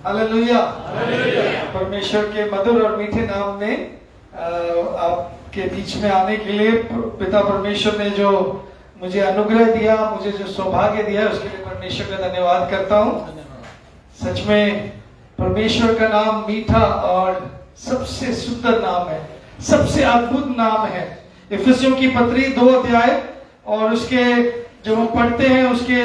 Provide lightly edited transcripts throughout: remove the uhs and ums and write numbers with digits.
Hallelujah. परमेश्वर के मधुर और मीठे नाम में आपके बीच में आने के लिए पिता परमेश्वर ने जो मुझे अनुग्रह दिया, मुझे जो सौभाग्य दिया, उसके लिए परमेश्वर का धन्यवाद करता हूँ। सच में परमेश्वर का नाम मीठा और सबसे सुंदर नाम है, सबसे अद्भुत नाम है। इफिसियों की पत्री 2 अध्याय और उसके जब हम पढ़ते हैं उसके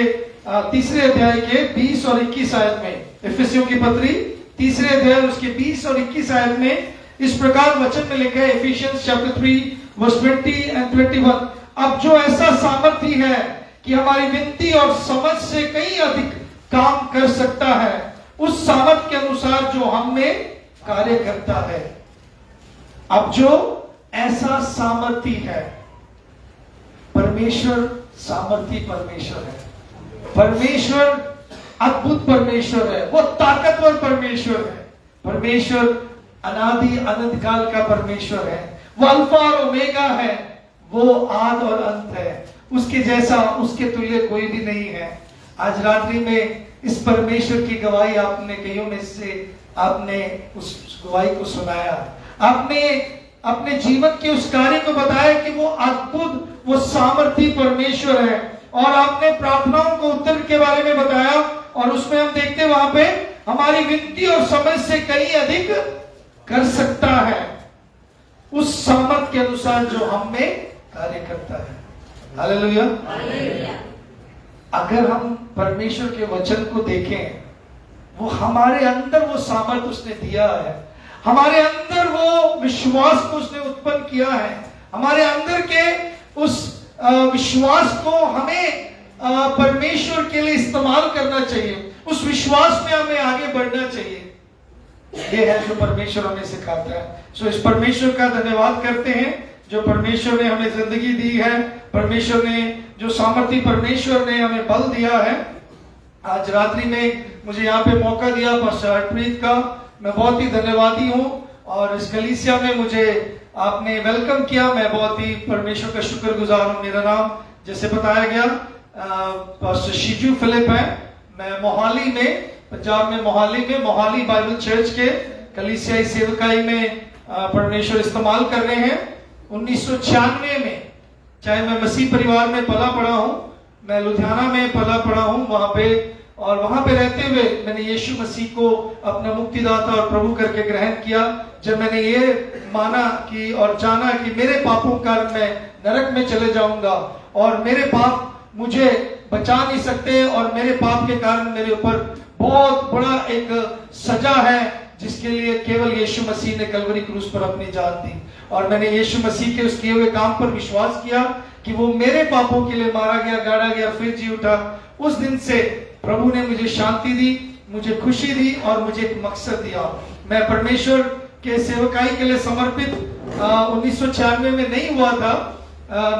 तीसरे अध्याय के 20 और 21 आयत में, इफिसियों की पत्री तीसरे अध्याय उसके 20 और 21 आयत में इस प्रकार वचन में लिखा है, इफिशियंस चैप्टर 3 वर्स 20 एंड 21। अब जो ऐसा सामर्थ्य है कि हमारी विनती और समझ से कहीं अधिक काम कर सकता है, उस सामर्थ्य के अनुसार जो हम में कार्य करता है। अब जो ऐसा सामर्थ्य है, परमेश्वर सामर्थ्य परमेश्वर है, परमेश्वर अद्भुत परमेश्वर है, वो ताकतवर परमेश्वर है, परमेश्वर अनादि अनंत काल का परमेश्वर है, वो अल्फा और ओमेगा है, वो आद और अंत है, उसके जैसा उसके तुल्य कोई भी नहीं है। आज रात्रि में इस परमेश्वर की गवाही आपने कईयों में से आपने उस गवाही को सुनाया, आपने अपने जीवन के उस कार्य को बताया कि वो अद्भुत, वो सामर्थी परमेश्वर है, और आपने प्रार्थनाओं को उत्तर के बारे में बताया, और उसमें हम देखते वहां पे हमारी विनती और समझ से कहीं अधिक कर सकता है, उस सामर्थ के अनुसार जो हम में कार्य करता है। हालेलुया। अगर हम परमेश्वर के वचन को देखें, वो हमारे अंदर वो सामर्थ उसने दिया है, हमारे अंदर वो विश्वास को उसने उत्पन्न किया है, हमारे अंदर के उस विश्वास को हमें परमेश्वर के लिए इस्तेमाल करना चाहिए, उस विश्वास में हमें आगे बढ़ना चाहिए। ये है जो परमेश्वर हमें सिखाता है। सो इस परमेश्वर का धन्यवाद करते हैं जो परमेश्वर ने हमें जिंदगी दी है, परमेश्वर ने जो सामर्थ्य परमेश्वर ने हमें बल दिया है। आज रात्रि में मुझे यहाँ पे मौका दिया पास्टर हरप्रीत का, मैं बहुत ही धन्यवादी हूँ, और इस कलीसिया में मुझे आपने वेलकम किया, मैं बहुत ही परमेश्वर का शुक्रगुजार हूँ। मेरा नाम जैसे बताया गया पास्टर शिजू फिलिप है, मैं मोहाली में, पंजाब में मोहाली बाइबल चर्च के कलीसियाई सेवकाई में परमेश्वर इस्तेमाल कर रहे हैं। 1996 में, चाहे मैं मसीह परिवार में पला पड़ा हूँ, मैं लुधियाना में पला पड़ा हूँ वहां पे, और वहां पे रहते हुए मैंने यीशु मसीह को अपना मुक्तिदाता और प्रभु करके ग्रहण किया। जब मैंने ये माना कि और जाना कि मेरे पापों के कारण मैं नरक में चले जाऊंगा और मेरे पाप मुझे बचा नहीं सकते, और मेरे पाप के कारण मेरे ऊपर बहुत बड़ा एक सजा है जिसके लिए केवल यीशु मसीह ने कलवरी क्रूस पर अपनी जान दी, और मैंने यीशु मसीह के उस किए हुए काम पर विश्वास किया कि वो मेरे पापों के लिए मारा गया, गाड़ा गया, फिर जी उठा। उस दिन से प्रभु ने मुझे शांति दी, मुझे खुशी दी और मुझे एक मकसद दिया। मैं परमेश्वर के सेवकाई के लिए समर्पित 1996 में नहीं हुआ था।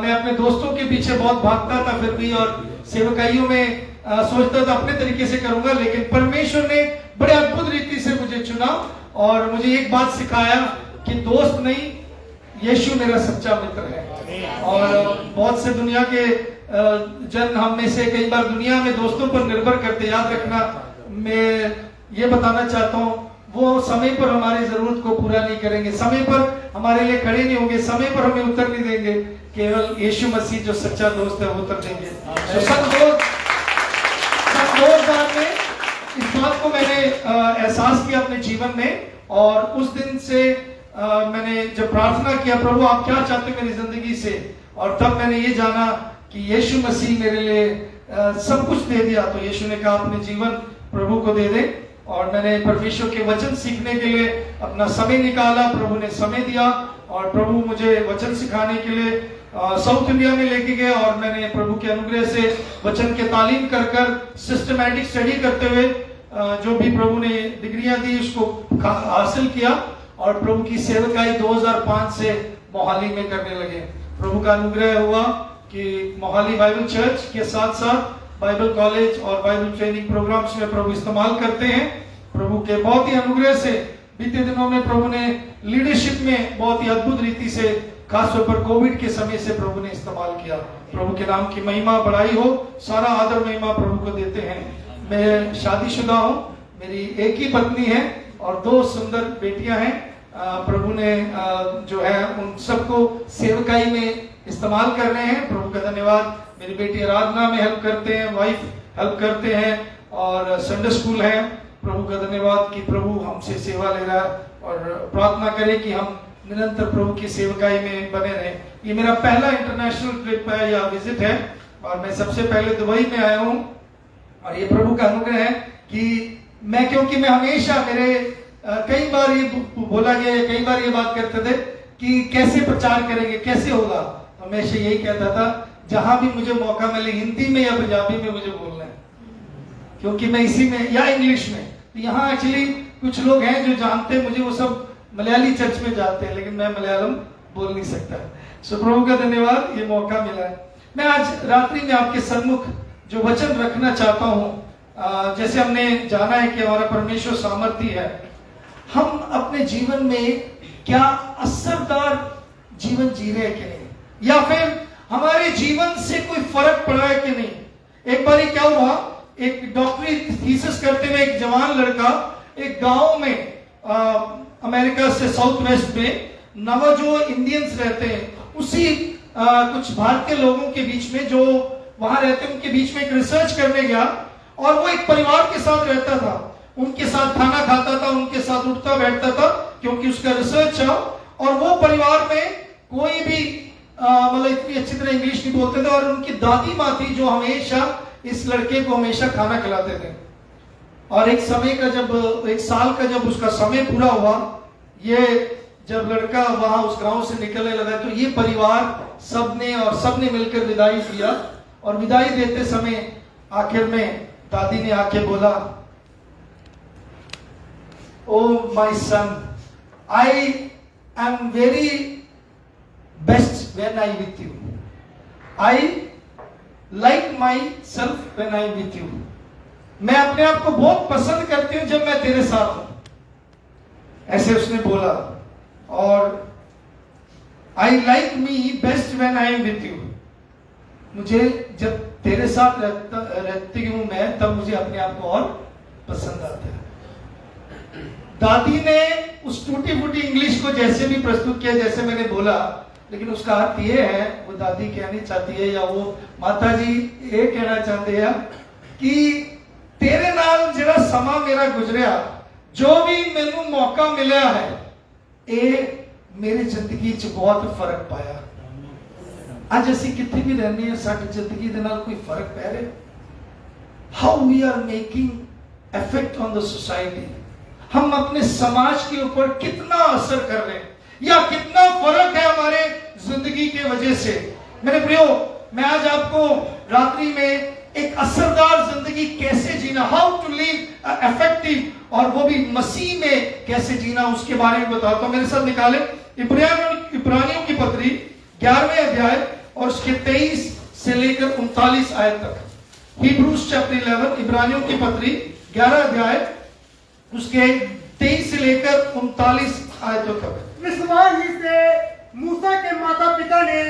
मैं अपने दोस्तों के पीछे बहुत भागता था फिर भी, और सेवकाइयों में सोचता था अपने तरीके से करूंगा, लेकिन परमेश्वर ने बड़े अद्भुत रीति से मुझे चुना और मुझे एक बात सिखाया कि दोस्त नहीं, यीशु मेरा सच्चा मित्र है। और बहुत से दुनिया के जन हम में से कई बार दुनिया में दोस्तों पर निर्भर करते, याद रखना, मैं ये बताना चाहता हूँ, वो समय पर हमारी जरूरत को पूरा नहीं करेंगे, समय पर हमारे लिए खड़े नहीं होंगे, समय पर हमें उत्तर नहीं देंगे। केवल यीशु मसीह जो सच्चा दोस्त है वो उत्तर देंगे। तो सन 2000 में इस बात को मैंने एहसास किया अपने जीवन में, और उस दिन से मैंने जब प्रार्थना किया, प्रभु आप क्या चाहते मेरी जिंदगी से, और तब मैंने ये जाना कि यीशु मसीह मेरे लिए सब कुछ दे दिया। तो यीशु ने कहा अपने जीवन प्रभु को दे दे, और मैंने परमेश्वर के वचन सीखने के लिए अपना समय निकाला, प्रभु ने समय दिया, और प्रभु मुझे वचन सिखाने के लिए साउथ इंडिया में लेके गए, और मैंने प्रभु के अनुग्रह से वचन के तालीम कर सिस्टमैटिक स्टडी करते हुए जो भी प्रभु ने डिग्रियां दी उसको हासिल किया, और प्रभु की सेवकाई 2005 से मोहाली में करने लगे। प्रभु का अनुग्रह हुआ कि मोहाली बाइबल चर्च के साथ साथ बाइबल कॉलेज और बाइबल ट्रेनिंग प्रोग्राम्स में प्रभु इस्तेमाल करते हैं। प्रभु के बहुत ही अनुग्रह से बीते दिनों में प्रभु ने लीडरशिप में बहुत ही अद्भुत रीति से, खासतौर पर कोविड के समय से प्रभु ने इस्तेमाल किया। प्रभु के नाम की महिमा बढ़ाई हो, सारा आदर महिमा प्रभु को देते हैं। मैं शादीशुदा हूँ, मेरी एक ही पत्नी है और 2 सुंदर बेटियां हैं। प्रभु ने जो है उन सबको सेवकाई में इस्तेमाल कर रहे हैं। प्रभु का धन्यवाद। मेरी बेटी आराधना में हेल्प करते हैं, वाइफ हेल्प करते हैं और संडे स्कूल है। प्रभु का धन्यवाद कि प्रभु हमसे सेवा ले रहा है और प्रार्थना करें कि हम निरंतर प्रभु की सेवकाई में बने रहें। ये मेरा पहला इंटरनेशनल ट्रिप है या विजिट है और मैं सबसे पहले दुबई में आया हूँ और ये प्रभु का अनुग्रह है कि क्योंकि मैं हमेशा मेरे कई बार ये बोला गया, कई बार ये बात करते थे कि कैसे प्रचार करेंगे, कैसे होगा। तो हमेशा यही कहता था जहां भी मुझे मौका मिले हिंदी में या पंजाबी में मुझे बोलना है, क्योंकि मैं इसी में या इंग्लिश में। तो यहाँ एक्चुअली कुछ लोग हैं जो जानते हैं मुझे, वो सब मलयाली चर्च में जाते हैं, लेकिन मैं मलयालम बोल नहीं सकता। सो प्रभु का धन्यवाद, ये मौका मिला है। मैं आज रात्रि में आपके सम्मुख जो वचन रखना चाहता हूँ, जैसे हमने जाना है कि हमारा परमेश्वर सामर्थी है, हम अपने जीवन में क्या असरदार जीवन जी रहे हैं कि नहीं, या फिर हमारे जीवन से कोई फर्क पड़ा है कि नहीं। एक बार क्या हुआ, एक डॉक्टरी थीसिस करते हुए एक जवान लड़का एक गांव में अमेरिका से साउथ वेस्ट में नवाजो इंडियंस रहते हैं, उसी कुछ भारतीय लोगों के बीच में जो वहां रहते हैं उनके बीच में एक रिसर्च करने गया और वो एक परिवार के साथ रहता था, उनके साथ खाना खाता था, उनके साथ उठता बैठता था, क्योंकि उसका रिसर्च था। और वो परिवार में कोई भी मतलब इतनी अच्छी तरह इंग्लिश नहीं बोलते थे और उनकी दादी माँ थी जो हमेशा इस लड़के को हमेशा खाना खिलाते थे। और एक साल का जब उसका समय पूरा हुआ, ये जब लड़का वहां उस गांव से निकलने लगा, तो ये परिवार सबने मिलकर विदाई किया। और विदाई देते समय आखिर में दादी ने आके बोला, oh my son, I am very best when I with you, I like my self when I with you. मैं अपने आप को बहुत पसंद करती हूं जब मैं तेरे साथ हूं, ऐसे उसने बोला। और I like me best when I am with you, मुझे जब तेरे साथ रहती हूं मैं, तब मुझे अपने आप को और पसंद आता है। दादी ने उस टूटी फूटी इंग्लिश को जैसे भी प्रस्तुत किया जैसे मैंने बोला, लेकिन उसका अर्थ ये है, वो दादी कहनी चाहती है या वो माता जी ये कहना चाहते हैं कि तेरे नाल जिहड़ा समा मेरा गुजरिया, जो भी मैनू मौका मिला है, ये मेरी जिंदगी च बहुत फर्क पाया। आज असी कितने भी रहने हैं, साडी जिंदगी दे नाल कोई फर्क पै रहा? How we are making effect on the society, हम अपने समाज के ऊपर कितना असर कर रहे हैं या कितना फर्क है हमारे जिंदगी के वजह से। मेरे प्रियो, मैं आज आपको रात्रि में एक असरदार जिंदगी कैसे जीना, हाउ टू लिव इफेक्टिव, और वो भी मसीह में कैसे जीना, उसके बारे में बताता हूं। मेरे साथ निकाले इब्रानियों की पत्री 11वें अध्याय और उसके 23 से लेकर 39 आयत तक। हिब्रूज चैप्टर 11, इब्रानियों की पत्री 11 अध्याय उसके 23 से लेकर 39 आयतों तक। विश्वास ही से मूसा के माता पिता ने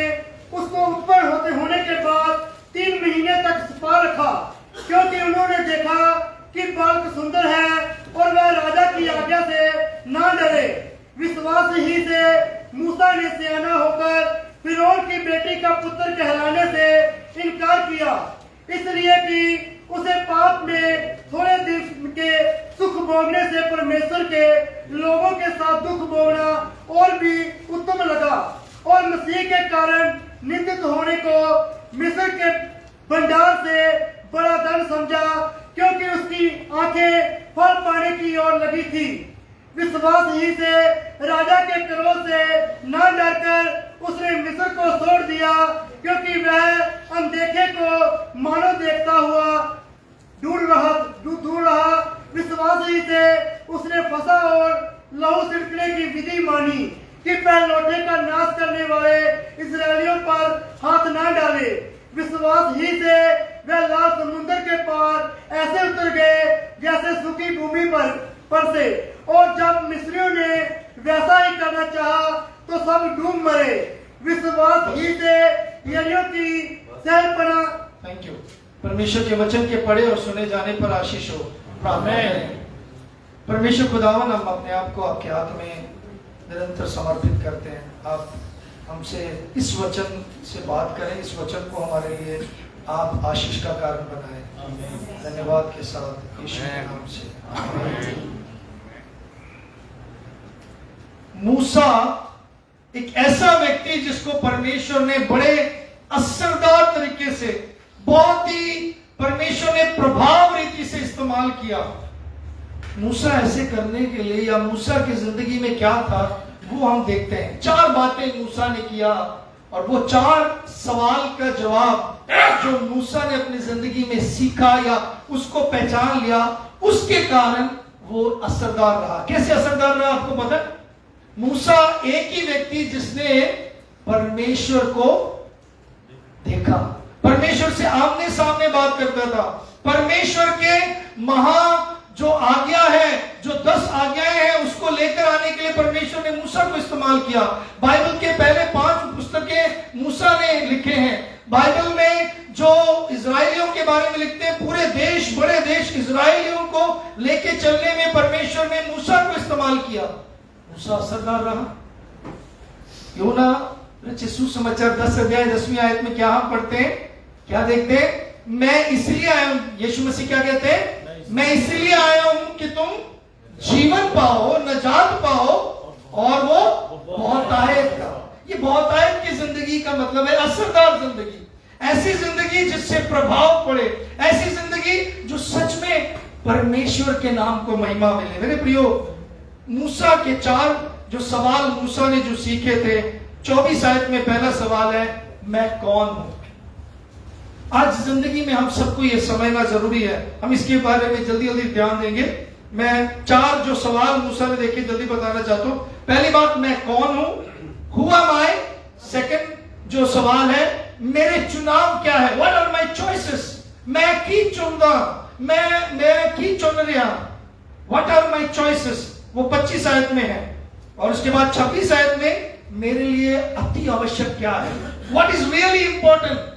उसको उत्पन्न होने के बाद 3 महीने तक छिपा रखा, क्योंकि उन्होंने देखा कि बालक सुंदर है और वह राजा की आज्ञा से ना डरे। विश्वास ही से मूसा ने सियाना होकर फिरौन की बेटी का पुत्र कहलाने से इनकार किया, इसलिए कि उसे पाप में थोड़े दिन के सुख भोगने से परमेश्वर के लोगों के साथ दुख भोगना और भी उत्तम लगा, और मसीह के कारण निंदित होने को मिस्र के भंडार से बड़ा धन समझा, क्योंकि उसकी आंखें फल पाने की ओर लगी थी। विश्वास ही से राजा के क्रोध से न डरकर उसने मिस्र को छोड़ दिया, क्योंकि वह अनदेखे को मानो देखता हुआ दूर रहा। विश्वास ही से उसने फंसा और लहू छिड़कने की विधि मानी कि पहलौठे का नाश करने वाले इस्राएलियों पर हाथ न डाले। विश्वास ही से वह लाल समुद्र के पार ऐसे उतर गए जैसे सूखी भूमि पर से, और जब मिस्रियों ने वैसा ही करना चाहा तो सब डूब मरे। विश्वास ही से यरीहो की शहरपनाह। Thank you. परमेश्वर के वचन के पढ़े और सुने जाने पर आशीष हो। प्रार्थना करें। परमेश्वर खुदावन, हम अपने आप को आपके हाथ में निरंतर समर्पित करते हैं। आप हमसे इस वचन से बात करें, इस वचन को हमारे लिए आप आशीष का कारण बनाएं। धन्यवाद के साथ यीशु के नाम से आमीन। मूसा एक ऐसा व्यक्ति जिसको परमेश्वर ने बड़े असरदार तरीके से, बहुत ही परमेश्वर ने प्रभाव रीति से इस्तेमाल किया। मूसा ऐसे करने के लिए, या मूसा की जिंदगी में क्या था, वो हम देखते हैं। 4 बातें मूसा ने किया, और वो 4 सवाल का जवाब जो मूसा ने अपनी जिंदगी में सीखा या उसको पहचान लिया, उसके कारण वो असरदार रहा। कैसे असरदार रहा आपको पता है? मूसा एक ही व्यक्ति जिसने परमेश्वर को देखा, परमेश्वर से आमने सामने बात करता था। परमेश्वर के जो आज्ञा है, जो 10 आज्ञाएं हैं, उसको लेकर आने के लिए परमेश्वर ने मूसा को इस्तेमाल किया। बाइबल के पहले 5 पुस्तकें मूसा ने लिखे हैं। बाइबल में जो इजराइलियों के बारे में लिखते हैं, पूरे देश, बड़े देश इजराइलियों को लेके चलने में परमेश्वर ने मूसा को इस्तेमाल किया। मूसा असरदार रहा। यूना सुसमाचार 10 अध्याय 10वीं आयत में क्या हम पढ़ते हैं, क्या देखते हैं? मैं इसलिए आया हूं, यीशु मसीह क्या कहते हैं? मैं इसलिए आया हूं कि तुम जीवन पाओ, नजात पाओ, और वो बहुतायत का। ये बहुतायत की जिंदगी का मतलब है असरदार जिंदगी, ऐसी जिंदगी जिससे प्रभाव पड़े, ऐसी जिंदगी जो सच में परमेश्वर के नाम को महिमा मिले। मेरे प्रियो, मूसा के 4 जो सवाल मूसा ने जो सीखे थे, 24 आयत में पहला सवाल है, मैं कौन हूं? आज जिंदगी में हम सबको ये समझना जरूरी है। हम इसके बारे में जल्दी जल्दी ध्यान देंगे। मैं 4 जो सवाल मूसा ने देखे जल्दी बताना चाहता हूं। पहली बात, मैं कौन हूं? Who am I? सेकंड जो सवाल है, मेरे चुनाव क्या है? What are my choices? मैं की चुनदा, मैं की चुन रहा। What are my choices? वो 25 आयत में है। और उसके बाद 26 आयत में, मेरे लिए अति आवश्यक क्या है? What is really important?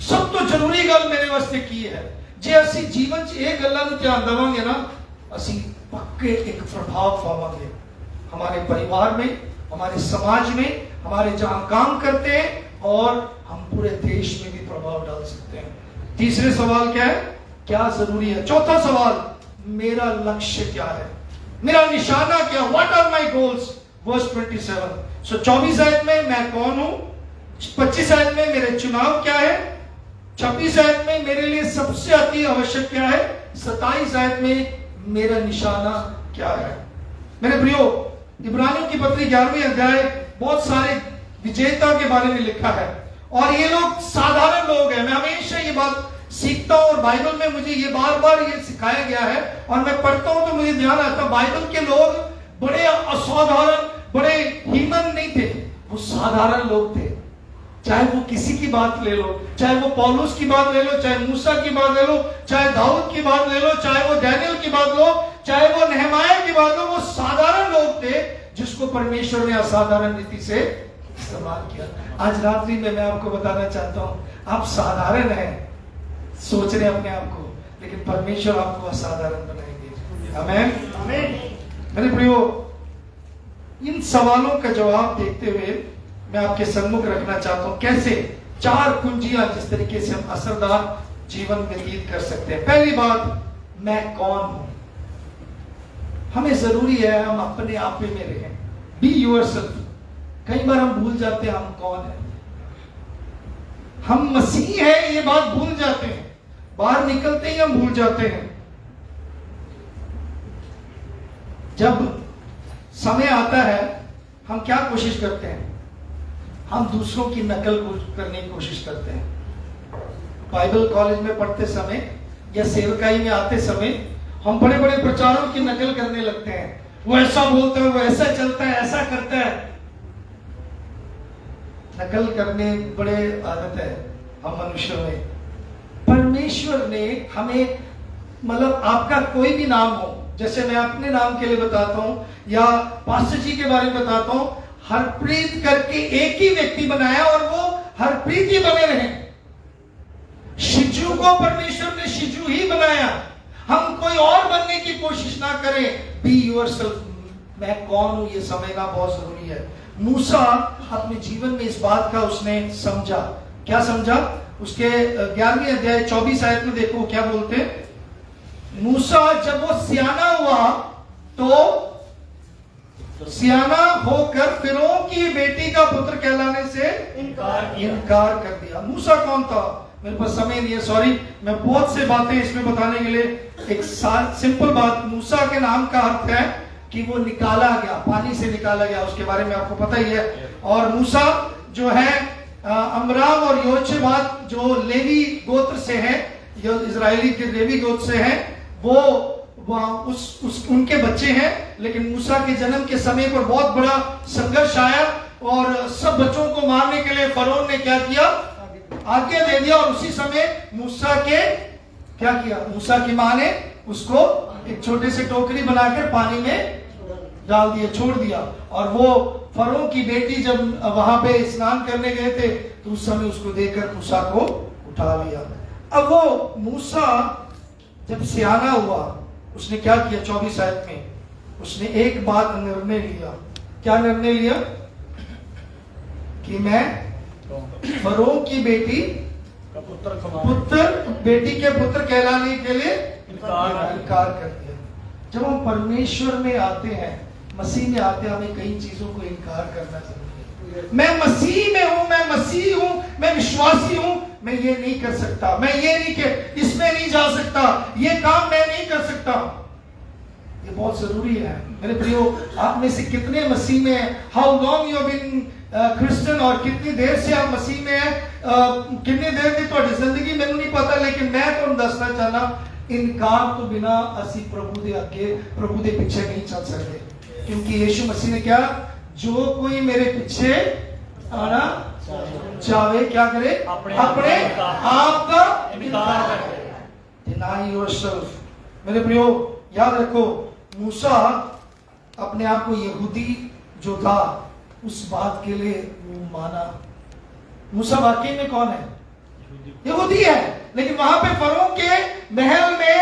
सब तो जरूरी गल मेरे वास्ते की है। जे असी जीवन च ये गल्लां नूं ध्यान देवांगे ना, असी पक्के एक प्रभाव पावांगे हमारे परिवार में, हमारे समाज में, हमारे जहां काम करते हैं, और हम पूरे देश में भी प्रभाव डाल सकते हैं। तीसरे सवाल क्या है? क्या जरूरी है? चौथा सवाल, मेरा लक्ष्य क्या है? मेरा निशाना क्या? What are my goals? Verse 27। So 24 आयत में मैं कौन हूं, 25 आयत में मेरे चुनाव क्या है, 26 आयत में मेरे लिए सबसे अति आवश्यक क्या है, 27 आयत में मेरा निशाना क्या है। मेरे प्रियो, इब्रानियों की पत्री 11वें अध्याय बहुत सारे विजेता के बारे में लिखा है, और ये लोग साधारण लोग हैं। मैं हमेशा ये बात सीखता हूं, और बाइबल में मुझे ये बार बार ये सिखाया गया है, और मैं पढ़ता हूं तो मुझे ध्यान आता है, बाइबल के लोग बड़े असाधारण, बड़े हीमन नहीं थे, वो साधारण लोग थे। चाहे वो किसी की बात ले लो, चाहे वो पौलुस की बात ले लो, चाहे मूसा की बात ले लो, चाहे दाऊद की बात ले लो, चाहे वो डैनियल की बात लो, चाहे वो नेहमाया की बात लो, वो साधारण लोग थे जिसको परमेश्वर ने असाधारण रीति से इस्तेमाल किया। आज रात्रि में मैं आपको बताना चाहता हूं, आप साधारण हैं, सोच रहे अपने आप को, लेकिन परमेश्वर आपको असाधारण बनाएंगे। आमीन आमीन। मेरे प्रियो, इन सवालों का जवाब देखते हुए मैं आपके सम्मुख रखना चाहता हूं, कैसे 4 कुंजियां जिस तरीके से हम असरदार जीवन व्यतीत कर सकते हैं। पहली बात, मैं कौन हूं। हमें जरूरी है हम अपने आप में रहें, बी योरसेल्फ। कई बार हम भूल जाते हैं हम कौन है। हम मसीह हैं ये बात भूल जाते हैं, बाहर निकलते ही हम भूल जाते हैं। जब समय आता है, हम क्या कोशिश करते हैं? हम दूसरों की नकल करने की कोशिश करते हैं। बाइबल कॉलेज में पढ़ते समय या सेवकाई में आते समय हम बड़े बड़े प्रचारों की नकल करने लगते हैं। वो ऐसा बोलता है, वो ऐसा चलता है, ऐसा करता है। नकल करने बड़े आदत है हम मनुष्यों में। परमेश्वर ने हमें, मतलब आपका कोई भी नाम हो, जैसे मैं अपने नाम के लिए बताता हूं या पास्टर जी के बारे में बताता हूं, हरप्रीत करके एक ही व्यक्ति बनाया और वो हरप्रीत ही बने रहे। शिजू को परमेश्वर ने शिजू ही बनाया। हम कोई और बनने की कोशिश ना करें। बी योरसेल्फ, मैं कौन हूं ये समझना बहुत जरूरी है। मूसा अपने जीवन में इस बात का उसने समझा। क्या समझा? उसके 11वें अध्याय 24 आयत में देखो क्या बोलते हैं। मूसा जब वो सियाना हुआ तो सियाना होकर फिरौन की बेटी का पुत्र कहलाने से इनकार कर दिया। मूसा कौन था? मेरे पास समय नहीं है, सॉरी। मैं बहुत से बातें इसमें बताने के लिए, एक सिंपल बात, मूसा के नाम का अर्थ है कि वो निकाला गया, पानी से निकाला गया, उसके बारे में आपको पता ही है। और मूसा जो है अमराम और योचेबाद जो लेवी गोत्र से है, जो इजरायली के लेवी गोत्र से है, वो उनके बच्चे हैं। लेकिन मूसा के जन्म के समय पर बहुत बड़ा संघर्ष आया और सब बच्चों को मारने के लिए फरौन ने क्या किया? आज्ञा दे दिया। और उसी समय मूसा के क्या किया? मूसा की मां ने उसको एक छोटे से टोकरी बनाकर पानी में डाल दिया, छोड़ दिया। और वो फरौन की बेटी जब वहां पे स्नान करने गए थे तो उस समय उसको देखकर मूसा को उठा लिया। अब वो मूसा जब सियाना हुआ उसने क्या किया? 24 आयत में उसने एक बात निर्णय लिया। क्या निर्णय लिया? कि मैं फरौन की बेटी बेटी के पुत्र कहलाने के लिए इनकार कर दिया। जब हम परमेश्वर में आते हैं, मसीह में आते हैं, हमें कई चीजों को इनकार करना जरूरी है। मैं मसीह में हूं, मैं मसीह हूं, मैं विश्वासी हूं, मैं ये नहीं कर सकता, मैं ये नहीं कर, इसमें नहीं जा सकता, ये काम मैं नहीं कर सकता। ये बहुत जरूरी है मेरे प्रियो। आप में से कितने मसीह में हैं? How long you have been Christian, और कितनी देर से आप मसीह में हैं, कितनी देर की ਤੁਹਾਡੀ जिंदगी मैंने नहीं पता। लेकिन मैं ਤੁਹਾਨੂੰ ਦੱਸਣਾ ਚਾਹਨਾ, इनकार तो बिना असी प्रभु दे आगे, प्रभु दे पीछे नहीं चल सकते। क्योंकि यीशु मसीह ने क्या? जो कोई मेरे पीछे आना चाहे क्या करे? अपने आप का इनकार करे। Deny yourself. मेरे प्रियो याद रखो, मूसा अपने आप को यहूदी जो था उस बात के लिए वो माना। मूसा वाकई में कौन है? यहूदी है। लेकिन वहां पे फरौन के महल में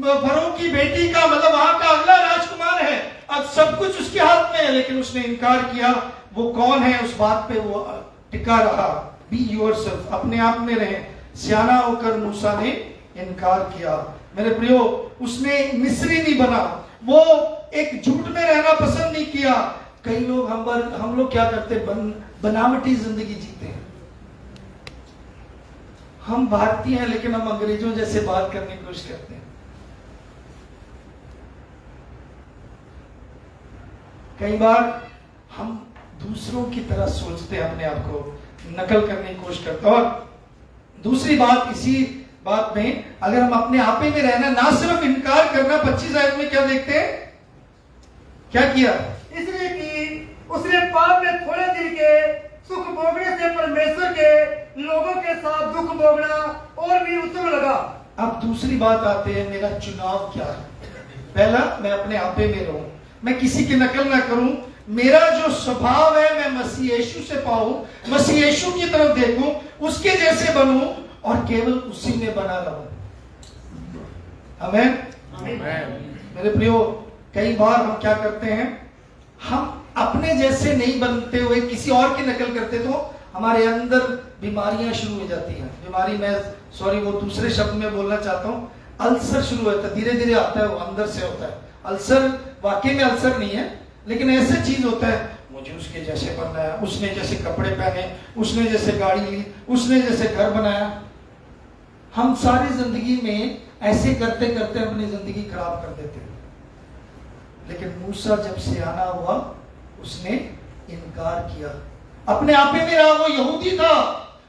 फरौन की बेटी का मतलब वहां का अगला राजकुमार है, अब सब कुछ उसके हाथ में है। लेकिन उसने इनकार किया। वो कौन है उस बात पे वो टिका रहा। बी योरसेल्फ, अपने आप में रहे। सियाना होकर मूसा ने इनकार किया। मेरे प्रियो, उसने मिस्री नहीं बना, वो एक झूठ में रहना पसंद नहीं किया। कई लोग हम लोग क्या करते? बनावटी जिंदगी जीते हैं। हम भारतीय हैं लेकिन हम अंग्रेजों जैसे बात करने की कोशिश करते हैं। कई बार हम दूसरों की तरह सोचते हैं, अपने आप को नकल करने की कोशिश करते हैं। और दूसरी बात, इसी बात में अगर हम अपने आप में रहना, ना सिर्फ इनकार करना, 25 आयत में क्या देखते हैं? क्या किया? इसलिए कि उसने पाप में थोड़े दिन के सुख भोगने से परमेश्वर के लोगों के साथ दुख भोगना और भी उत्तम लगा। अब दूसरी बात आते हैं, मेरा चुनाव क्या है? पहला, मैं अपने आपे में रहूं, मैं किसी की नकल ना करूं, मेरा जो स्वभाव है मैं मसीह यीशु से पाऊं, मसीह यीशु की तरफ देखूं, उसके जैसे बनूं और केवल उसी में बना रहूं। आमीन। मेरे प्रियो, कई बार हम क्या करते हैं? हम अपने जैसे नहीं बनते हुए किसी और की नकल करते तो हमारे अंदर बीमारियां शुरू हो जाती हैं। बीमारी, मैं सॉरी वो दूसरे शब्द में बोलना चाहता हूँ, अल्सर शुरू होता है, धीरे धीरे आता है, वो अंदर से होता है। अल्सर वाकई में अल्सर नहीं है, लेकिन ऐसे चीज होता है, मुझे उसके जैसे बनना है, उसने जैसे कपड़े पहने, उसने जैसे गाड़ी ली, उसने जैसे घर बनाया। हम सारी जिंदगी में ऐसे करते करते अपनी जिंदगी खराब कर देते हैं। लेकिन मूसा जब सियाना हुआ उसने इनकार किया। अपने आप में रहा, वो यहूदी था,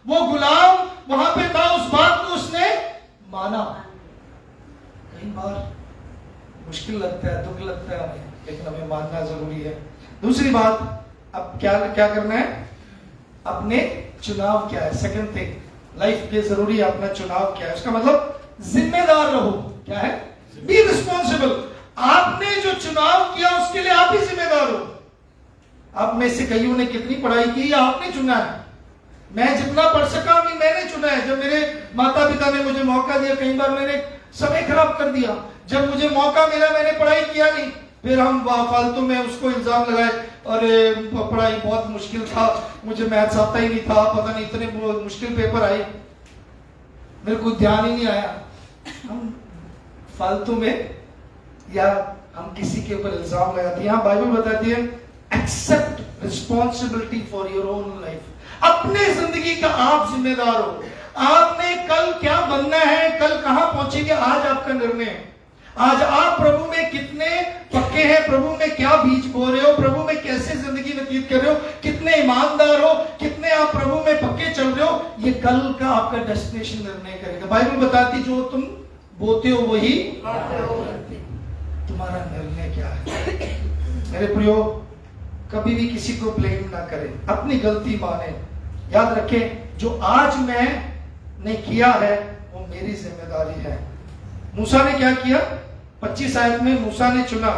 वो गुलाम वहां पे था, उस बात को उसने माना। कई बार मुश्किल लगता है, दुख लगता है हमें, लेकिन हमें मानना जरूरी है। दूसरी बात, अब क्या करना है? अपने चुनाव क्या है? सेकंड थिंग, लाइफ के जरूरी है अपना चुनाव क्या है। उसका मतलब जिम्मेदार रहो। क्या है? Be responsible. आपने जो चुनाव किया उसके लिए आप ही जिम्मेदार हो। आप में से कईयों ने कितनी पढ़ाई की, आपने चुना है। मैं जितना पढ़ सका मैंने चुना है। जब मेरे माता पिता ने मुझे मौका दिया, कई बार मैंने समय खराब कर दिया। जब मुझे मौका मिला मैंने पढ़ाई किया नहीं, फिर हम फालतू में उसको इल्जाम लगाए, अरे पढ़ाई बहुत मुश्किल था, मुझे मैथ्स आता ही नहीं था, पता नहीं इतने मुश्किल पेपर आए, मेरे को ध्यान ही नहीं आया। हम फालतू में या हम किसी के ऊपर इल्जाम लगाते हैं। यहाँ बाइबल बताती है accept responsibility for your own life. अपने जिंदगी का आप जिम्मेदार हो। आपने कल क्या बनना है, कल कहां पहुंचेंगे, आज आपका निर्णय है। आज आप प्रभु में कितने पक्के हैं, प्रभु में क्या बीज बो रहे हो, प्रभु में कैसे जिंदगी व्यतीत कर रहे हो, कितने ईमानदार हो, कितने आप प्रभु में पक्के चल रहे हो, ये कल का आपका डेस्टिनेशन निर्णय करेगा। बाइबल बताती जो तुम बोते हो वही तुम्हारा निर्णय क्या है। मेरे प्रियो, कभी भी किसी को ब्लेम ना करें, अपनी गलती माने। याद रखें जो आज मैंने किया है वो मेरी जिम्मेदारी है। मूसा ने क्या किया, 25 आयत में मूसा ने चुना।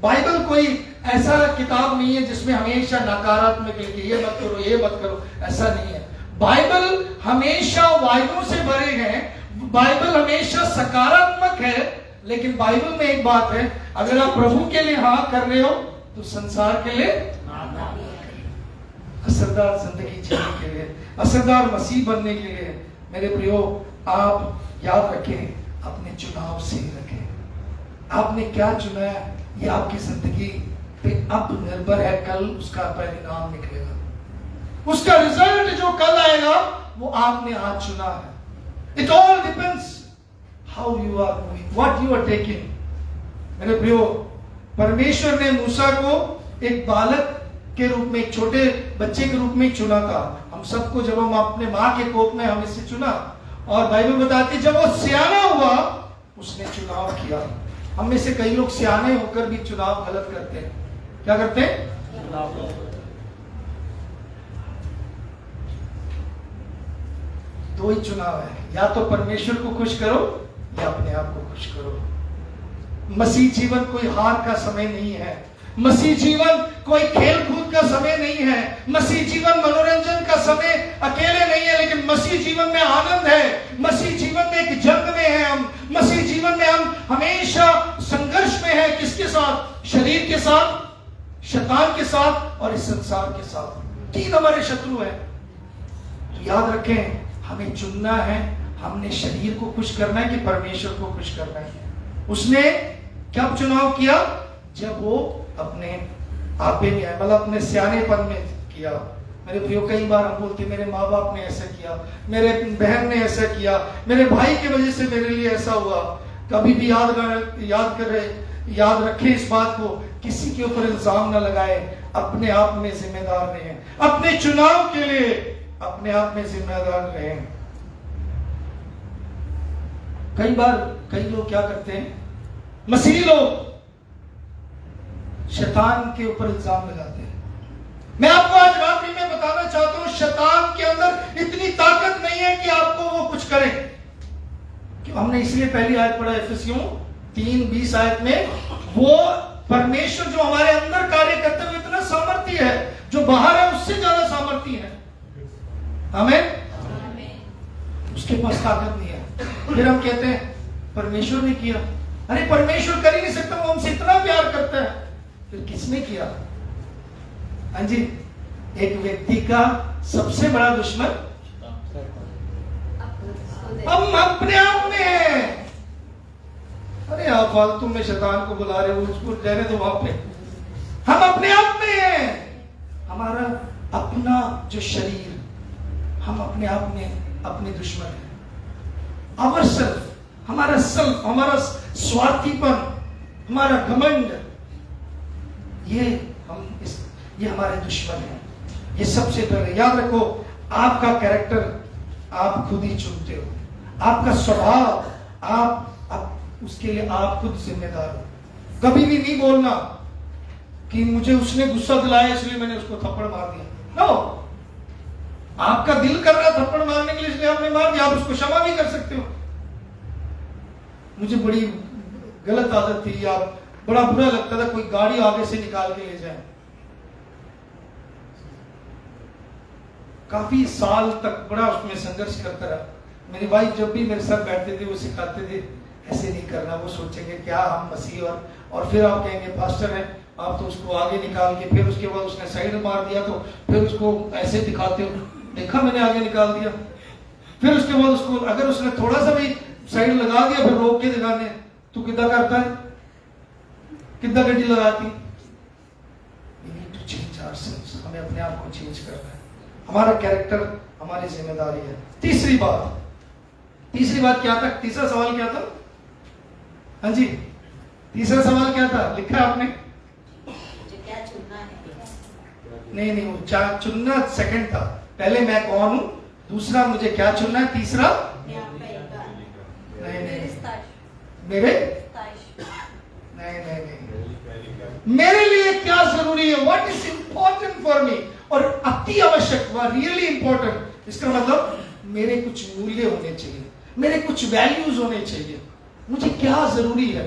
बाइबल कोई ऐसा किताब नहीं है जिसमें हमेशा नकारात्मक लिखे, ये मत करो, ये मत करो, ऐसा नहीं है। बाइबल हमेशा वायदों से भरे हैं, बाइबल हमेशा सकारात्मक है। लेकिन बाइबल में एक बात है, अगर आप प्रभु के लिए हाँ कर रहे हो तो संसार के लिए असरदार जिंदगी जीने के लिए, असरदार मसीह बनने के लिए मेरे प्रियो आप याद रखें, अपने चुनाव सही रखें। आपने क्या चुना है ये आपकी जिंदगी पे अब निर्भर है, कल उसका परिणाम निकलेगा, उसका रिजल्ट जो कल आएगा वो आपने आज चुना है। It all depends how you are moving, what you are taking. मेरे प्रियो, परमेश्वर ने मूसा को एक बालक के रूप में, एक छोटे बच्चे के रूप में चुना था। हम सबको जब हम अपने माँ के कोख में हम इसे चुना, और बाइबल बताती जब वो सियाना हुआ उसने चुनाव किया। हम में से कई लोग सियाने होकर भी चुनाव गलत करते हैं। क्या करते हैं? दो ही चुनाव है, या तो परमेश्वर को खुश करो या अपने आप को खुश करो। मसीह जीवन कोई हार का समय नहीं है, मसीह जीवन कोई खेल कूद का समय नहीं है, मसीह जीवन मनोरंजन का समय अकेले नहीं है, लेकिन मसीह जीवन में आनंद है, मसीह जीवन में एक जंग में है हम, मसीह जीवन में हम हमेशा संघर्ष में है। किसके साथ? शरीर के साथ, शैतान के साथ और इस संसार के साथ। तीन हमारे शत्रु हैं। तो याद रखें, हमें चुनना है, हमने शरीर को खुश करना है कि परमेश्वर को खुश करना है। उसने कब चुनाव किया? जब वो अपने आपे में, मतलब अपने सियानेपन में किया। मेरे प्रियो, कई बार हम बोलते मेरे माँ बाप ने ऐसा किया, मेरे बहन ने ऐसा किया, मेरे भाई की वजह से मेरे लिए ऐसा हुआ। कभी भी याद रखें इस बात को, किसी के ऊपर इल्जाम न लगाए, अपने आप में जिम्मेदार रहें, अपने चुनाव के लिए अपने आप में जिम्मेदार रहें। कई बार कई लोग क्या करते हैं, मसीही लोग शैतान के ऊपर इल्जाम लगाते हैं। मैं आपको आज रात्रि में बताना चाहता हूं, शैतान के अंदर इतनी ताकत नहीं है कि आपको वो कुछ करे। कि हमने इसलिए पहली आयत पढ़ा इफिसियों 3:20 आयत में, वो परमेश्वर जो हमारे अंदर कार्य करते हुए इतना सामर्थ्य है, जो बाहर है उससे ज्यादा सामर्थ्य है। हमें उसके पास ताकत नहीं है। फिर हम कहते हैं परमेश्वर ने किया। अरे परमेश्वर कर ही नहीं सकता, वो हमसे इतना प्यार करता है। फिर किसने किया? हाँ जी, एक व्यक्ति का सबसे बड़ा दुश्मन हम अपने आप में है। अरे आप फालतू में शैतान को बुला रहे हो, उसको रहने दो वहां पे। हम अपने आप में हैं। हमारा अपना जो शरीर, हम अपने आप में अपने दुश्मन हैं। आवर सेल्फ, हमारा सेल्फ, हमारा स्वार्थीपन, हमारा घमंड, ये हमारे दुश्मन हैं। ये सबसे पहले याद रखो, आपका कैरेक्टर आप खुद ही चुनते हो, आपका स्वभाव आप उसके लिए आप खुद जिम्मेदार हो। कभी भी नहीं बोलना कि मुझे उसने गुस्सा दिलाया इसलिए मैंने उसको थप्पड़ मार दिया। नो, आपका दिल कर रहा थप्पड़ मारने के लिए इसलिए आपने मार दिया, आप उसको क्षमा भी कर सकते हो। मुझे बड़ी गलत आदत थी, या बड़ा बुरा लगता था कोई गाड़ी आगे से निकाल के ले जाए। काफी साल तक बड़ा उसमें संघर्ष करता रहा। मेरी वाइफ जब भी मेरे साथ बैठते थे वो सिखाते थे, ऐसे नहीं करना। वो सोचेंगे क्या हम मसीह, और फिर आप कहेंगे पास्टर है, आप तो उसको आगे निकाल के फिर उसके बाद उसने साइड मार दिया तो फिर उसको ऐसे दिखाते हो, देखा मैंने आगे निकाल दिया। फिर उसके बाद उसको अगर उसने थोड़ा सा भी साइड लगा दिया फिर रोक के दिखाने, तू कितना करता है, कितना गड्डी लगाती। We need to change ourselves, हमें अपने आप को चेंज करना है। हमारा कैरेक्टर हमारी जिम्मेदारी है। तीसरी बात क्या था? तीसरा सवाल क्या था? हाँ जी, तीसरा सवाल क्या था? लिखा है आपने? क्या चुनना है? नहीं, वो चुनना सेकंड था। पहले मैं कौन हूं, दूसरा मुझे क्या चुनना है, तीसरा नहीं, मेरे नहीं, मेरे लिए क्या जरूरी है, what is important for me. और अति आवश्यक, रियली इंपॉर्टेंट, इसका मतलब मेरे कुछ मूल्य होने चाहिए, मेरे कुछ वैल्यूज होने चाहिए। मुझे क्या जरूरी है,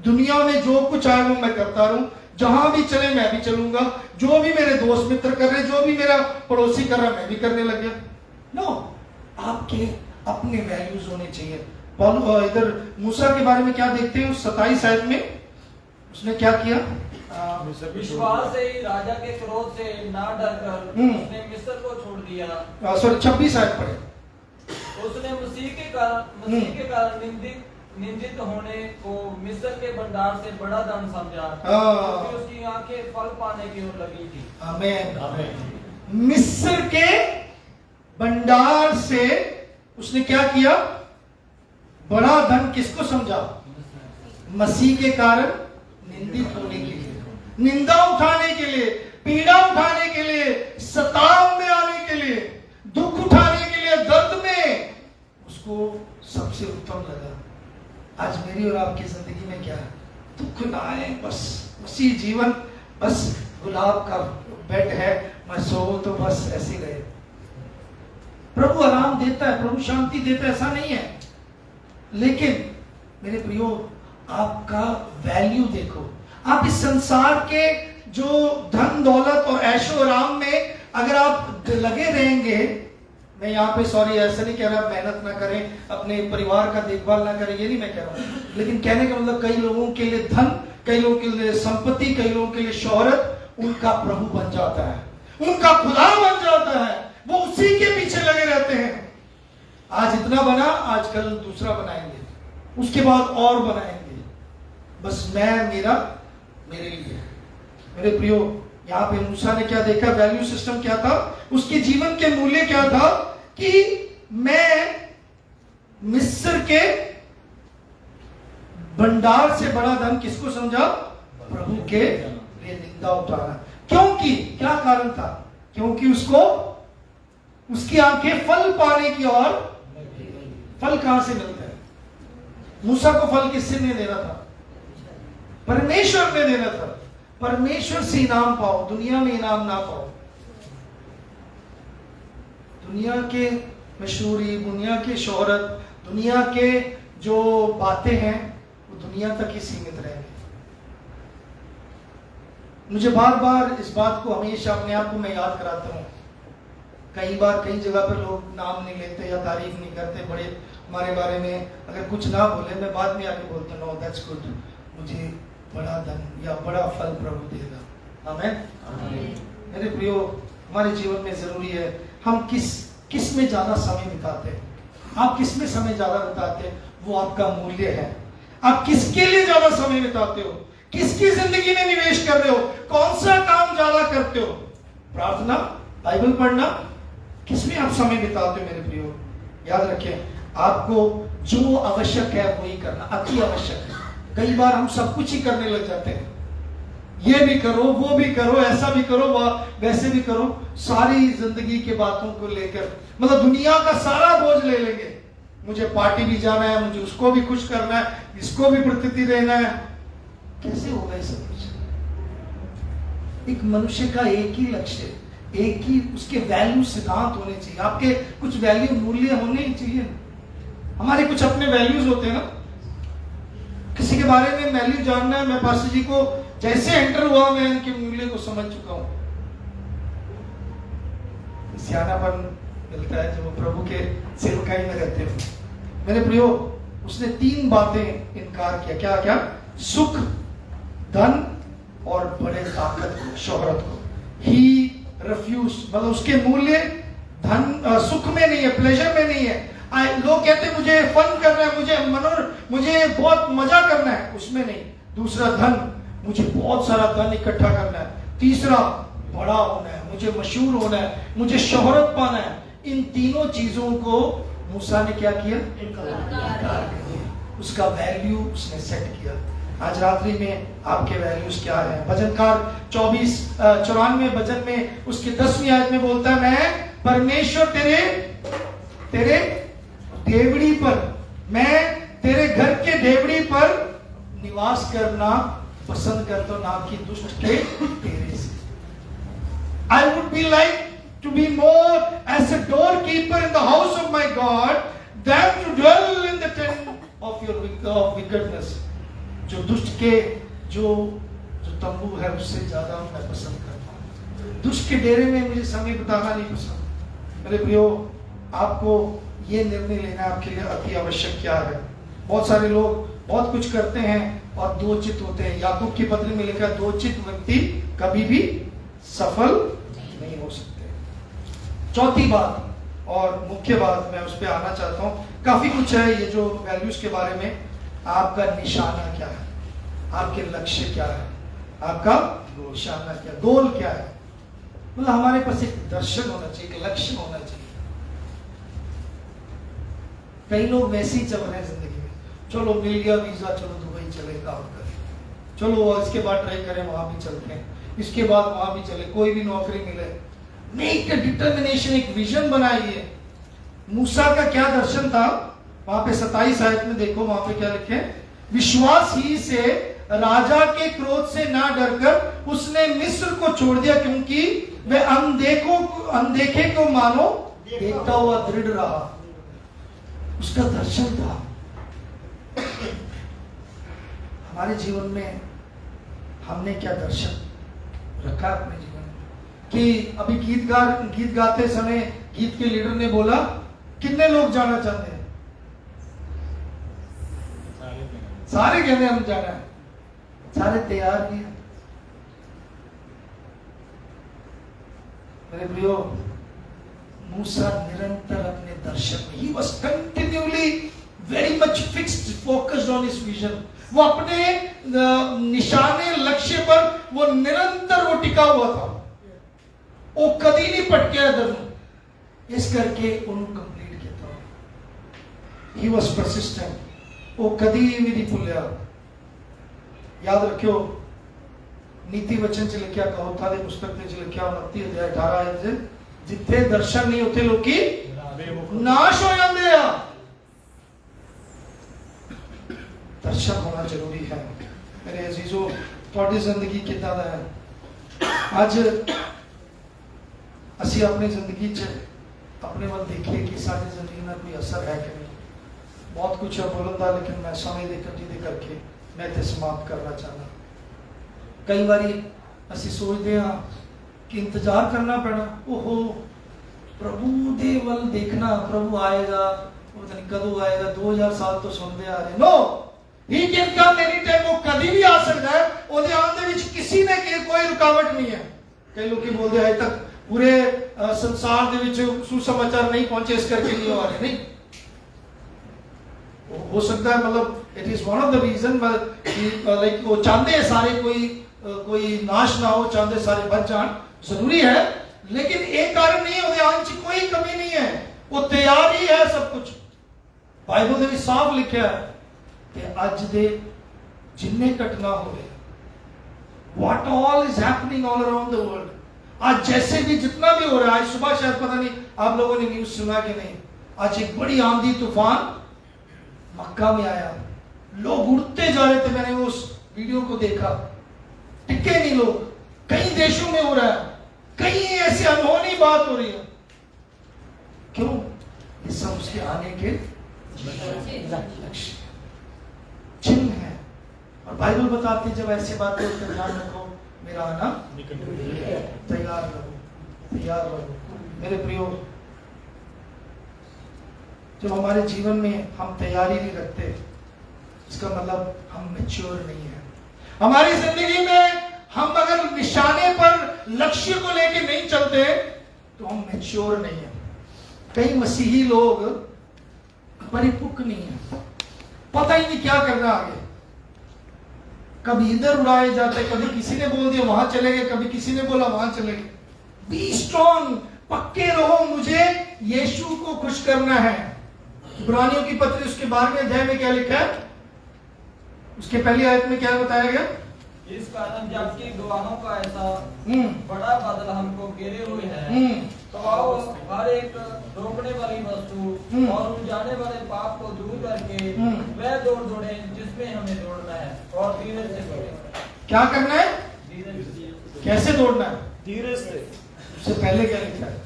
दुनिया में जो कुछ आए वो मैं करता रहूं, जहां भी चले मैं भी चलूंगा, जो भी मेरे दोस्त मित्र कर रहे, जो भी मेरा पड़ोसी कर रहा मैं भी करने लग गया। नो, आपके अपने वैल्यूज होने चाहिए। इधर मूसा के बारे में क्या देखते हैं 27 आयत में, उसने क्या किया? विश्वास से ही राजा के क्रोध से ना डरकर उसने मिस्र को छोड़ दिया। सॉरी 26 आयत पढ़े। उसने मसीह के कारण निंदित होने को मिस्र के भंडार से बड़ा धन समझा, क्योंकि उसकी आंखें फल पाने की ओर लगी थी। आमीन। मिस्र के भंडार से उसने क्या किया? बड़ा धन किसको समझा? मसीह के कारण निंदित होने के लिए, निंदा उठाने के लिए, पीड़ा उठाने के लिए, सताव में आने के लिए, दुख उठाने के लिए, दर्द में उसको सबसे उत्तम लगा। आज मेरी और आपकी जिंदगी में क्या है? दुख ना आए, बस उसी जीवन, बस गुलाब का बेड है, मैं सो तो बस ऐसे गए। प्रभु आराम देता है, प्रभु शांति देता है, ऐसा नहीं है। लेकिन मेरे प्रियो, आपका वैल्यू देखो। आप इस संसार के जो धन दौलत और ऐशो आराम में अगर आप लगे रहेंगे, मैं यहाँ पे सॉरी ऐसा नहीं कह रहा मेहनत ना करें, अपने परिवार का देखभाल ना करें, ये नहीं मैं कह रहा हूँ, लेकिन कहने का मतलब कई लोगों के लिए धन, कई लोगों के लिए संपत्ति, कई लोगों के लिए शोहरत उनका प्रभु बन जाता है, उनका खुदा बन जाता है, वो उसी के पीछे लगे रहते हैं। आज इतना बना, आज कल दूसरा बनाएंगे, उसके बाद और बनाएंगे, बस मेरे लिए। मेरे प्रियो, यहाँ पे मूसा ने क्या देखा? वैल्यू सिस्टम क्या था? उसके जीवन के मूल्य क्या था कि मैं मिस्र के भंडार से बड़ा धन किसको समझा? प्रभु के लिए निंदा उठाना। क्योंकि क्या कारण था? क्योंकि उसकी आंखें फल पाने की ओर। फल कहां से मिलता है? मूसा को फल किससे नहीं देना था? परमेश्वर ने देना था। परमेश्वर से इनाम पाओ, दुनिया में इनाम ना पाओ। दुनिया के मशहूरी, दुनिया की शोहरत, दुनिया के जो बातें हैं वो दुनिया तक ही सीमित रहेंगे। मुझे बार बार इस बात को हमेशा अपने आप को मैं याद कराता हूँ। कई बार कई जगह पर लोग नाम नहीं लेते या तारीफ नहीं करते, बड़े हमारे बारे में अगर कुछ ना बोले, मैं बाद में आके बोलता हूँ नो दैट्स गुड, मुझे बड़ा धन या बड़ा फल प्रभु देगा। आमीन। मेरे प्रियो, हमारे जीवन में जरूरी है हम किस में ज्यादा समय बिताते हैं। आप किस में समय ज्यादा बिताते हैं वो आपका मूल्य है। आप किसके लिए ज्यादा समय बिताते हो, किसकी जिंदगी में निवेश कर रहे हो, कौन सा काम ज्यादा करते हो? प्रार्थना, बाइबल पढ़ना, किसमें आप समय बिताते हो? मेरे प्रियो, याद रखें, आपको जो आवश्यक है वही करना, अति आवश्यक है। कई बार हम सब कुछ ही करने लग जाते हैं, ये भी करो, वो भी करो, ऐसा भी करो, वैसे भी करो, सारी जिंदगी के बातों को लेकर, मतलब दुनिया का सारा बोझ ले लेंगे। मुझे पार्टी भी जाना है, मुझे उसको भी खुश करना है, इसको भी प्रतीति देना है। कैसे होगा ये सब कुछ? एक मनुष्य का एक ही लक्ष्य, एक ही उसके वैल्यू सिद्धांत होने चाहिए। आपके कुछ वैल्यू मूल्य होने ही चाहिए। हमारे कुछ अपने वैल्यूज होते हैं ना, किसी के बारे में वैल्यू जानना है। मैं पास्टर जी को जैसे एंटर हुआ, मैं इनके मूल्य को समझ चुका हूं। सियानापन मिलता है जब प्रभु के सेवकाई में रहते हो। मेरे प्रियो, उसने 3 बातें इनकार किया। क्या क्या? सुख, धन और बड़े ताकत को, शोहरत को। ही रिफ्यूज, मतलब उसके मूल्य धन सुख में नहीं है, प्लेजर में नहीं है। लोग कहते हैं मुझे फन करना है, मुझे बहुत मजा करना है, उसमें नहीं। दूसरा धन, मुझे बहुत सारा धन इकट्ठा करना है। तीसरा बड़ा होना है, मुझे मशहूर होना है, मुझे शोहरत पाना है। इन तीनों चीजों को मूसा ने क्या किया? इनकार किया। उसका वैल्यू उसने सेट किया। आज रात्रि में आपके वैल्यूज क्या है? भजनकार 94 भजन में उसके 10वीं आयत में बोलता है, मैं परमेश्वर तेरे डेवड़ी पर, मैं तेरे घर के डेवड़ी पर निवास करना पसंद करता हूं, ना कि दुष्ट के डेरे से। I would be like to be more as a doorkeeper in the house of my God than to dwell in the tent of your wickedness. जो दुष्ट के जो तंबू है उससे ज्यादा मैं पसंद करता हूँ। दुष्ट के डेरे में मुझे समय बिताना नहीं पसंद। मेरे प्रियो, आपको ये निर्णय लेना आपके लिए अति आवश्यक क्या है। बहुत सारे लोग बहुत कुछ करते हैं और दो चित्त होते हैं। याकूब की पत्री में लिखा है, दो चित्त व्यक्ति कभी भी सफल नहीं हो सकते। चौथी बात और मुख्य बात, मैं उस पर आना चाहता हूँ। काफी कुछ है ये जो वैल्यूज के बारे में। आपका निशाना क्या है? आपके लक्ष्य क्या है? आपका निशाना क्या, गोल क्या है? मतलब हमारे पास एक दर्शन होना चाहिए, एक लक्ष्य होना चाहिए। कई लोग वैसे ही चल रहे हैं जिंदगी में, चलो मिल गया वीजा, चलो दुबई चले, काम करें, चलो इसके बाद ट्राई करें, वहां भी चलते हैं, इसके बाद वहां भी चले, कोई भी नौकरी मिले। मेक अ डिटर्मिनेशन, एक विजन बनाइए। मूसा का क्या दर्शन था? वहां पे 27 आयत में देखो, वहां पे क्या लिखे? विश्वास ही से राजा के क्रोध से ना डरकर उसने मिस्र को छोड़ दिया, क्योंकि वह अनदेखे को मानो देखता हुआ दृढ़ रहा। उसका दर्शन था। हमारे जीवन में हमने क्या दर्शन रखा अपने जीवन में? कि अभी गीत गाते समय गीत के लीडर ने बोला, कितने लोग जाना चाहते हैं? सारे कहते हैं हम जाना है, सारे तैयार भी हैं। मेरे प्रियो, मूसा निरंतर अपने दर्शन में, he was continually very much fixed, focused on his vision. वो अपने निशाने, लक्ष्य पर वो निरंतर वो टिका हुआ था। वो कभी नहीं पटके इधर, इस करके उन्होंने कंप्लीट किया था। He was persistent. वो कभी भी नहीं भूलिया। याद रखियो, नीति वचन च लिखा, कहोता दे पुस्तक च लिखा 29 अध्याय 18 आयत से, जिथे दर्शन नहीं उथे लोकी नाश हो जाते हैं। दर्शन होना जरूरी है। मेरे अजीजों, थोड़ी जिंदगी कितना दा है? आज असी अपनी जिंदगी च अपने वल देखिए कि सारी जिंदगी में कोई असर है कि नहीं। बहुत कुछ है बोलन दा, लेकिन मैं समय देकर जी करके मैं इसे समाप्त करना चाहना। कई बारी असी सोचते हैं कि इंतजार करना पैना, ओहो प्रभु दे वल देखना, प्रभु आएगा, पता नहीं कदों आएगा, 2000 साल तो सुनते आ रहे। No, he can come any time, वो कभी भी आ सकता है। ਉਹਦੇ ਆਉਣ ਦੇ ਵਿੱਚ किसी ने कोई रुकावट नहीं है। कई लोग बोलते हैं अभी तक पूरे संसार ਦੇ ਵਿੱਚ सुसमाचार नहीं पहुंचे, इस करके नहीं आ रहे। नहीं हो सकता है, मतलब it is one of the reason, like वो चाहते हैं सारे कोई नाश ना हो, चाहते सारे बच जान, जरूरी है, लेकिन एक कारण नहीं है, ਉਹਦੇ कोई कमी नहीं है, वो तैयार ही है सब कुछ। बाइबल ਦੇ ਵਿੱਚ साफ लिखा है कि ਅੱਜ ਦੇ जिन्ने घटना हो रहे, what all is happening all around the world, आज जैसे भी जितना भी हो रहा है। आज सुबह शायद पता नहीं आप लोगों ने न्यूज सुना कि नहीं, आज एक बड़ी आंधी तूफान मक्का में आया, लोग उड़ते जा रहे थे। मैंने उस वीडियो को देखा, टिके नहीं लोग। कई देशों में हो रहा है, कई ऐसी अनहोनी बात हो रही है। क्यों? ये सब उसके आने के लक्ष्य चिन्ह है। और बाइबल बताती है, जब ऐसी बातें होती है, ध्यान रखो, मेरा आना तैयार रहो, तैयार रहो। मेरे प्रियो, जब हमारे जीवन में हम तैयारी नहीं रखते, इसका मतलब हम मैच्योर नहीं है। हमारी जिंदगी में हम अगर निशाने पर लक्ष्य को लेके नहीं चलते तो हम मैच्योर नहीं है। कई मसीही लोग परिपक्व नहीं है, पता ही नहीं क्या करना आगे। कभी इधर उड़ाए जाते, कभी किसी ने बोल दिया वहां चले गए, कभी किसी ने बोला वहां चले गए। बी स्ट्रॉन्ग, पक्के रहो, मुझे यीशु को खुश करना है। इब्रानियों की पत्री उसके 12वें अध्याय में क्या लिखा है? उसके पहली आयत में क्या बताया गया? इस कारण जबकि गवाहों का ऐसा बड़ा बादल हमको घेरे हुए है, तो आओ हर एक रोकने वाली वस्तु और उलझाने वाले पाप को दूर करके वह दौड़ दौड़ें जिसमें हमें दौड़ना है, और धीरज से दौड़ें। क्या करना है? धीरज से। कैसे दौड़ना है? धीरज से। उससे पहले क्या लिखा है?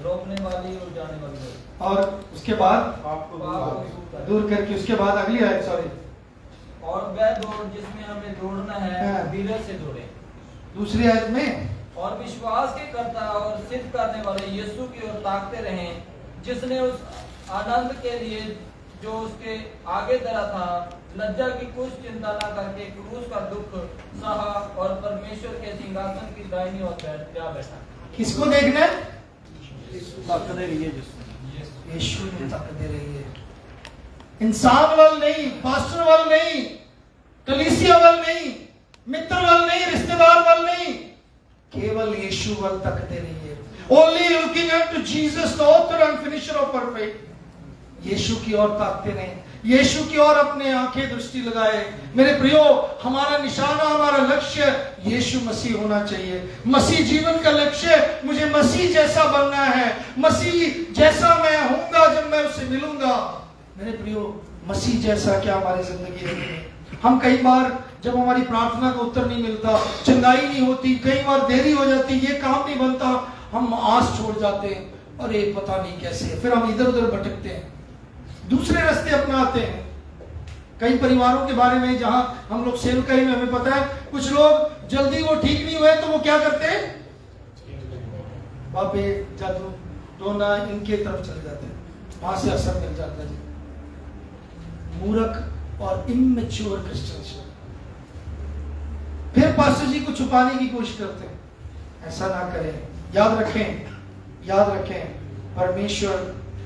रोकने वाली और जाने वाली वस्तु। और उसके बाद पाप को दूर करके, उसके बाद अगली आयत, सॉरी, और वह दौड़ जिसमें हमें दौड़ना है, धीरज से दौड़े। दूसरी आयत में, और विश्वास के कर्ता और सिद्ध करने वाले यीशु की ओर ताकते रहें, जिसने उस आनंद के लिए जो उसके आगे धरा था लज्जा की कुछ चिंता न करके क्रूस का दुख सहा और परमेश्वर के सिंहासन की दाहिनी ओर जा बैठा। किसको देखना है? ताकत दे रही है यीशु ने ताकत दे रही है। इंसान वाल नहीं, पास्टर वाल नहीं, कलीसिया वाल नहीं, मित्र वाल नहीं, रिश्तेदार वाल नहीं, केवल यीशु वाल ताकत दे रही है। Only looking at to Jesus the author and finisher of our faith. यीशु की ओर ताकते नहीं, यीशु की ओर अपने आंखें दृष्टि लगाए। मेरे प्रियो, हमारा निशाना, हमारा लक्ष्य यीशु मसीह होना चाहिए। मसीह जीवन का लक्ष्य, मुझे मसीह जैसा बनना है। मसीह जैसा मैं होऊंगा जब मैं उससे मिलूंगा। मेरे प्रियो, मसीह जैसा क्या हमारी जिंदगी है? हम कई बार जब हमारी प्रार्थना का उत्तर नहीं मिलता, चंगाई नहीं होती, कई बार देरी हो जाती, ये काम नहीं बनता, हम आस छोड़ जाते हैं। अरे पता नहीं कैसे, फिर हम इधर उधर भटकते हैं, दूसरे रास्ते अपनाते हैं। कई परिवारों के बारे में जहां हम लोग सेवकाई में, हमें पता है कुछ लोग जल्दी वो ठीक नहीं हुए तो वो क्या करते हैं? बाबे जादू टोना इनके तरफ चले जाते हैं, वहां से असर मिल जाता है। मूर्ख और इमेच्योर क्रिश्चियन फिर पास्टर जी को छुपाने की कोशिश करते हैं। ऐसा ना करें। याद रखें, परमेश्वर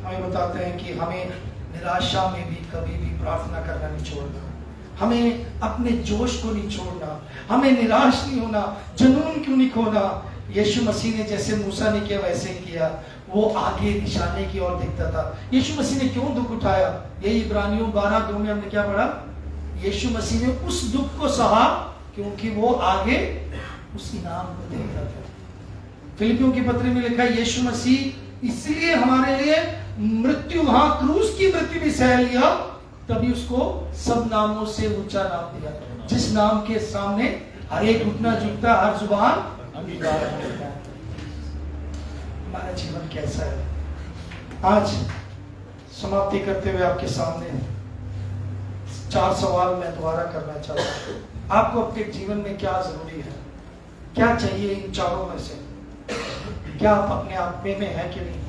हमें बताते हैं कि हमें निराशा में भी कभी भी प्रार्थना करना नहीं छोड़ना, हमें अपने जोश को नहीं छोड़ना, हमें निराश नहीं होना, जुनून क्यों नहीं खोना। यीशु मसीह ने जैसे मूसा ने किया वैसे किया, वो आगे निशाने की ओर दिखता था। यीशु मसीह ने क्यों दुख उठाया? यही इब्रानियों 12:2 में हमने क्या पढ़ा? यीशु मसीह ने उस दुख को सहा क्योंकि वो आगे उस इनाम को देखता था। फिलिपियों की पत्री में लिखा है, यीशु मसीह इसलिए हमारे लिए मृत्यु, हाँ क्रूस की मृत्यु भी सह लिया, तभी उसको सब नामों से ऊंचा नाम दिया, जिस नाम के सामने हर एक घुटना झुकता, हर जुबान अंगीकार करता है। हमारा जीवन कैसा है? आज समाप्ति करते हुए आपके सामने 4 सवाल मैं दोबारा करना चाहता हूँ। आपको अपने जीवन में क्या जरूरी है? क्या चाहिए इन चारों में से? क्या आप अपने आप में है कि नहीं?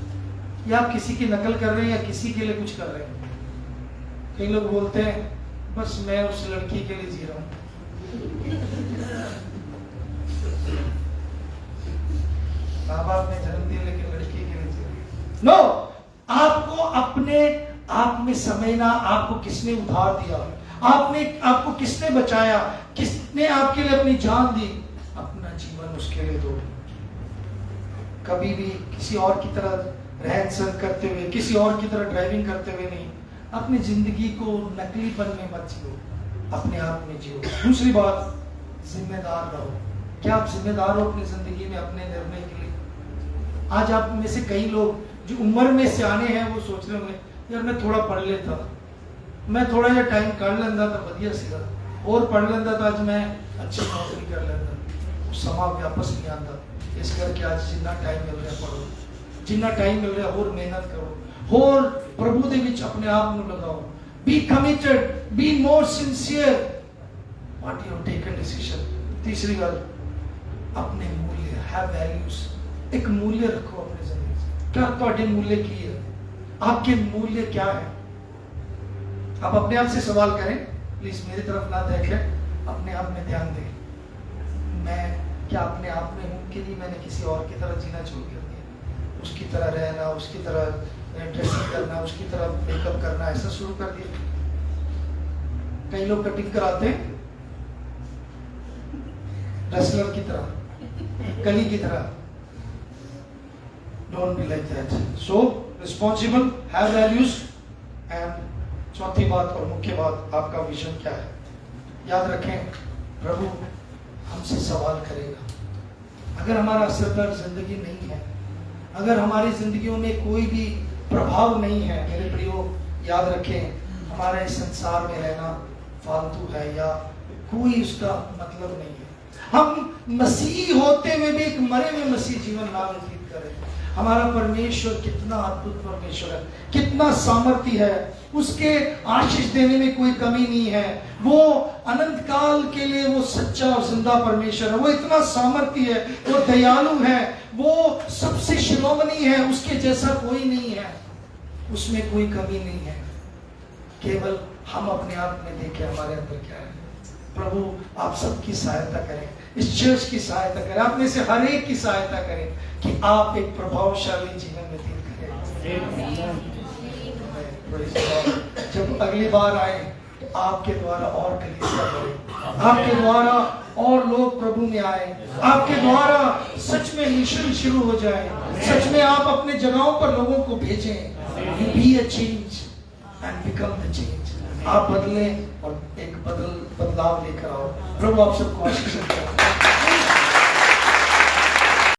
या आप किसी की नकल कर रहे हैं या किसी के लिए कुछ कर रहे हैं? कई लोग बोलते हैं बस मैं उस लड़की के लिए जी रहा हूं। माँ बाप ने जन्म दिया लेकिन लड़की के लिए जी रही है। नो, आपको अपने आप में समझना, आपको किसने उधार दिया, आपको किसने बचाया, किसने आपके लिए अपनी जान दी, अपना जीवन उसके लिए दो। कभी भी किसी और की तरह रहन सहन करते हुए, किसी और की तरह ड्राइविंग करते हुए नहीं, अपनी जिंदगी को नकलीपन में मत जियो, अपने आप में जियो। दूसरी बात, जिम्मेदार रहो। क्या आप जिम्मेदार हो अपनी जिंदगी में, अपने निर्णय के लिए? आज आप में से कई लोग जो उम्र में सियाने हैं वो सोच रहे होंगे यार मैं थोड़ा पढ़ लेता, मैं थोड़ा जिहा टाइम कर लेंदा तो वधिया सीगा, और पढ़ लेंदा तो आज मैं अच्छी नौकरी कर लेंदा। समा वापस नहीं आता, इस करके आज जितना टाइम मिल रहा पढ़ो, जितना टाइम मिल रहा होर मेहनत करो, होर प्रभु दे विच अपने आप ਨੂੰ लगाओ। Be committed, be more sincere what you taken decision. तीसरी बात, अपने मूल्य, हैव वैल्यूज। एक मूल्य रखो अपनी जिंदगी में। क्या ਤੁਹਾਡੇ मूल्य की है? आपके मूल्य क्या है? आप अपने आप से सवाल करें, प्लीज मेरी तरफ ना देखें, अपने आप में ध्यान दें। मैं क्या अपने आप में हूं कि नहीं मैंने किसी और की तरह जीना शुरू कर दिया? उसकी तरह रहना, उसकी तरह ड्रेसिंग करना, उसकी तरह मेकअप करना, ऐसा शुरू कर दिया। कई लोग कटिंग कराते हैं रेसलर की तरह, कली की तरह। Don't be like that. So responsible, have values. And चौथी बात और मुख्य बात, आपका विजन क्या है? याद रखें, प्रभु हमसे सवाल करेगा। अगर हमारा असरदार जिंदगी नहीं है, अगर हमारी जिंदगियों में कोई भी प्रभाव नहीं है, मेरे प्रियो याद रखें, हमारा इस संसार में रहना फालतू है या कोई उसका मतलब नहीं है। हम मसीह होते हुए भी एक मरे हुए मसीह जीवन ना व्यतीत करें। हमारा परमेश्वर कितना अद्भुत परमेश्वर है, कितना सामर्थ्य है, उसके आशीष देने में कोई कमी नहीं है। वो अनंत काल के लिए वो सच्चा और जिंदा परमेश्वर है। वो इतना सामर्थ्य है, वो दयालु है, वो सबसे शिरोमणि है, उसके जैसा कोई नहीं है, उसमें कोई कमी नहीं है। केवल हम अपने आप में देखें हमारे अंदर क्या है। प्रभु आप सबकी सहायता करें, इस चर्च की सहायता करें, आप में से हर एक की सहायता करें कि आप एक प्रभावशाली जीवन व्यतीत करें। जब अगली बार आए तो आपके द्वारा और कलीसिया बढ़े, आपके द्वारा और लोग प्रभु में आए, आपके द्वारा सच में मिशन शुरू हो जाए, सच में आप अपने जगहों पर लोगों को भेजें। You be a change and become the change। आप बदलें और एक बदलाव लेकर आओ। प्रभु आप सबको आशीष दें।